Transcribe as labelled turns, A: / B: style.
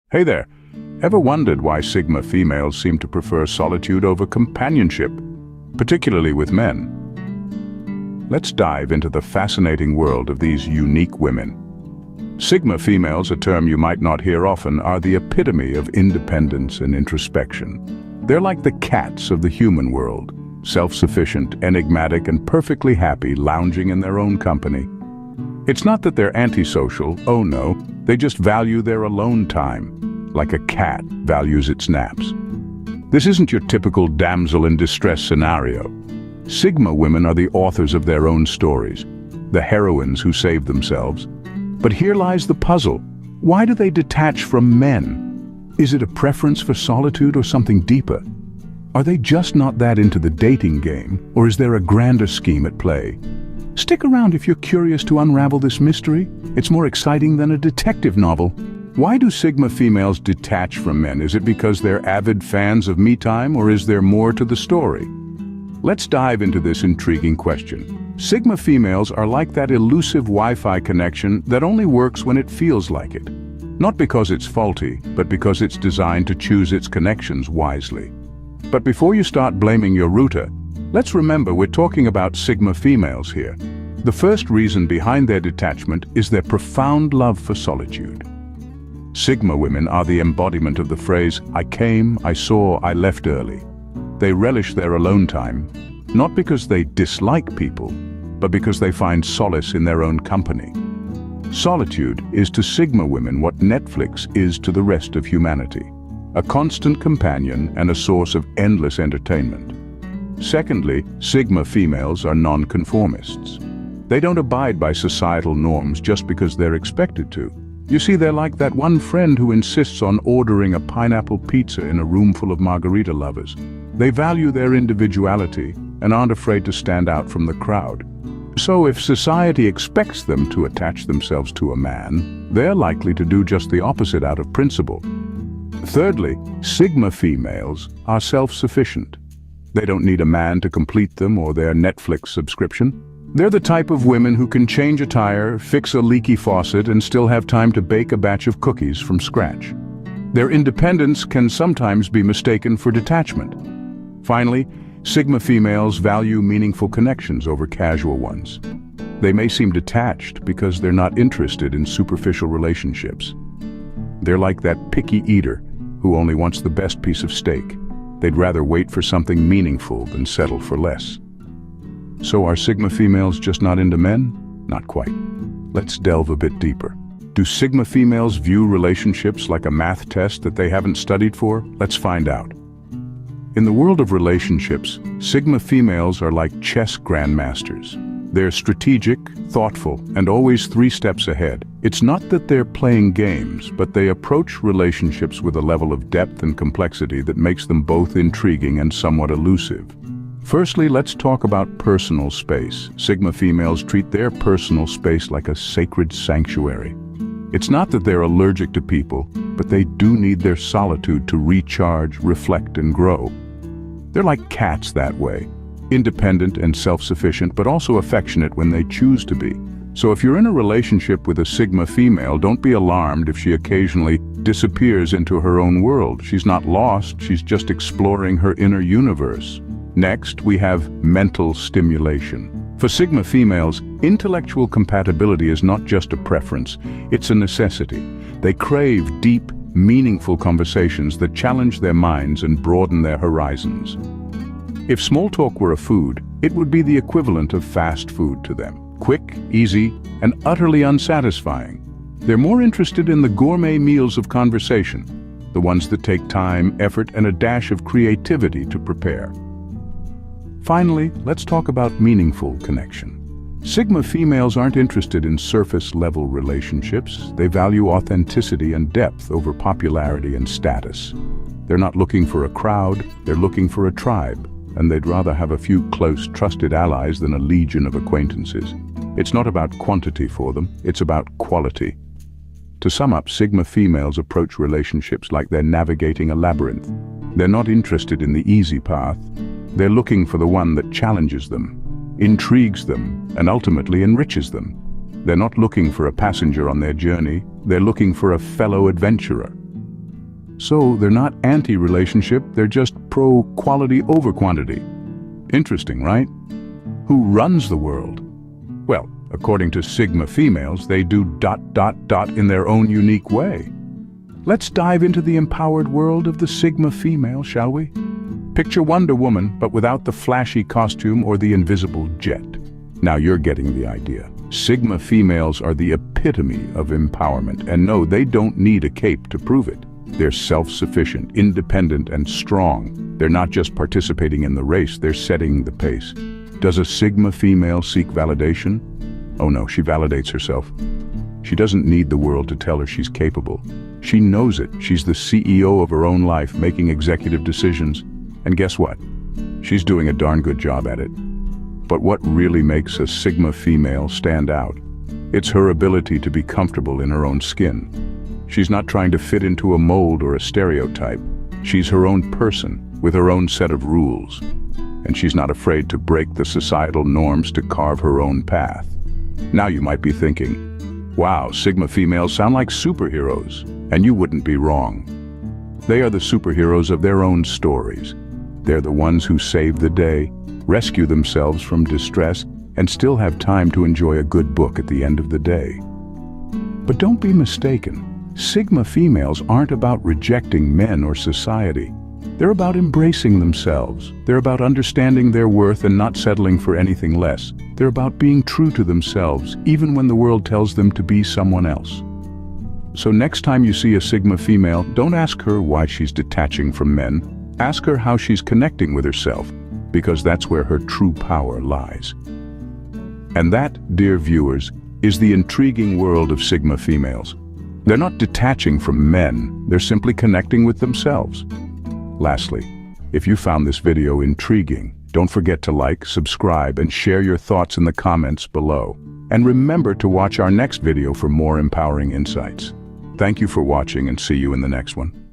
A: Hey there, ever wondered why Sigma females seem to prefer solitude over companionship, particularly with men? Let's dive into the fascinating world of these unique women. Sigma females, a term you might not hear often, are the epitome of independence and introspection. They're like the cats of the human world, self-sufficient, enigmatic, and perfectly happy lounging in their own company. It's not that they're antisocial, oh no, they just value their alone time, like a cat values its naps. This isn't your typical damsel in distress scenario. Sigma women are the authors of their own stories, the heroines who save themselves. But here lies the puzzle. Why do they detach from men? Is it a preference for solitude or something deeper? Are they just not that into the dating game, or is there a grander scheme at play? Stick around if you're curious to unravel this mystery. It's more exciting than a detective novel. Why do Sigma females detach from men? Is it because they're avid fans of me time, or is there more to the story? Let's dive into this intriguing question. Sigma females are like that elusive Wi-Fi connection that only works when it feels like it. Not because it's faulty, but because it's designed to choose its connections wisely. But before you start blaming your router, let's remember we're talking about Sigma females here. The first reason behind their detachment is their profound love for solitude. Sigma women are the embodiment of the phrase, I came, I saw, I left early. They relish their alone time, not because they dislike people, but because they find solace in their own company. Solitude is to Sigma women what Netflix is to the rest of humanity, a constant companion and a source of endless entertainment. Secondly, Sigma females are nonconformists. They don't abide by societal norms just because they're expected to. You see, they're like that one friend who insists on ordering a pineapple pizza in a room full of margarita lovers. They value their individuality and aren't afraid to stand out from the crowd. So if society expects them to attach themselves to a man, they're likely to do just the opposite out of principle. Thirdly, Sigma females are self-sufficient. They don't need a man to complete them or their Netflix subscription. They're the type of women who can change a tire, fix a leaky faucet, and still have time to bake a batch of cookies from scratch. Their independence can sometimes be mistaken for detachment. Finally, Sigma females value meaningful connections over casual ones. They may seem detached because they're not interested in superficial relationships. They're like that picky eater who only wants the best piece of steak. They'd rather wait for something meaningful than settle for less. So are Sigma females just not into men? Not quite. Let's delve a bit deeper. Do Sigma females view relationships like a math test that they haven't studied for? Let's find out. In the world of relationships, Sigma females are like chess grandmasters. They're strategic, thoughtful, and always 3 steps ahead. It's not that they're playing games, but they approach relationships with a level of depth and complexity that makes them both intriguing and somewhat elusive. Firstly, let's talk about personal space. Sigma females treat their personal space like a sacred sanctuary. It's not that they're allergic to people, but they do need their solitude to recharge, reflect, and grow. They're like cats that way, independent and self-sufficient, but also affectionate when they choose to be. So if you're in a relationship with a Sigma female, don't be alarmed if she occasionally disappears into her own world. She's not lost, she's just exploring her inner universe. Next, we have mental stimulation. For Sigma females, intellectual compatibility is not just a preference, it's a necessity. They crave deep, meaningful conversations that challenge their minds and broaden their horizons. If small talk were a food, it would be the equivalent of fast food to them. Quick, easy, and utterly unsatisfying. They're more interested in the gourmet meals of conversation, the ones that take time, effort, and a dash of creativity to prepare. Finally, let's talk about meaningful connection. Sigma females aren't interested in surface-level relationships. They value authenticity and depth over popularity and status. They're not looking for a crowd, they're looking for a tribe, and they'd rather have a few close, trusted allies than a legion of acquaintances. It's not about quantity for them, it's about quality. To sum up, Sigma females approach relationships like they're navigating a labyrinth. They're not interested in the easy path. They're looking for the one that challenges them, intrigues them, and ultimately enriches them. They're not looking for a passenger on their journey, they're looking for a fellow adventurer. So they're not anti-relationship, they're just pro-quality over quantity. Interesting, right? Who runs the world? Well, according to Sigma Females, they do ... in their own unique way. Let's dive into the empowered world of the Sigma Female, shall we? Picture Wonder Woman, but without the flashy costume or the invisible jet. Now you're getting the idea. Sigma Females are the epitome of empowerment, and no, they don't need a cape to prove it. They're self-sufficient, independent, and strong. They're not just participating in the race, they're setting the pace. Does a Sigma Female seek validation? Oh no, she validates herself. She doesn't need the world to tell her she's capable. She knows it. She's the CEO of her own life, making executive decisions. And guess what? She's doing a darn good job at it. But what really makes a Sigma Female stand out? It's her ability to be comfortable in her own skin. She's not trying to fit into a mold or a stereotype. She's her own person, with her own set of rules. And she's not afraid to break the societal norms to carve her own path. Now you might be thinking, wow, Sigma Females sound like superheroes. And you wouldn't be wrong. They are the superheroes of their own stories. They're the ones who save the day, rescue themselves from distress, and still have time to enjoy a good book at the end of the day. But don't be mistaken. Sigma Females aren't about rejecting men or society. They're about embracing themselves. They're about understanding their worth and not settling for anything less. They're about being true to themselves, even when the world tells them to be someone else. So next time you see a Sigma Female, don't ask her why she's detaching from men. Ask her how she's connecting with herself, because that's where her true power lies. And that, dear viewers, is the intriguing world of Sigma Females. They're not detaching from men, they're simply connecting with themselves. Lastly, if you found this video intriguing, don't forget to like, subscribe, and share your thoughts in the comments below. And remember to watch our next video for more empowering insights. Thank you for watching, and see you in the next one.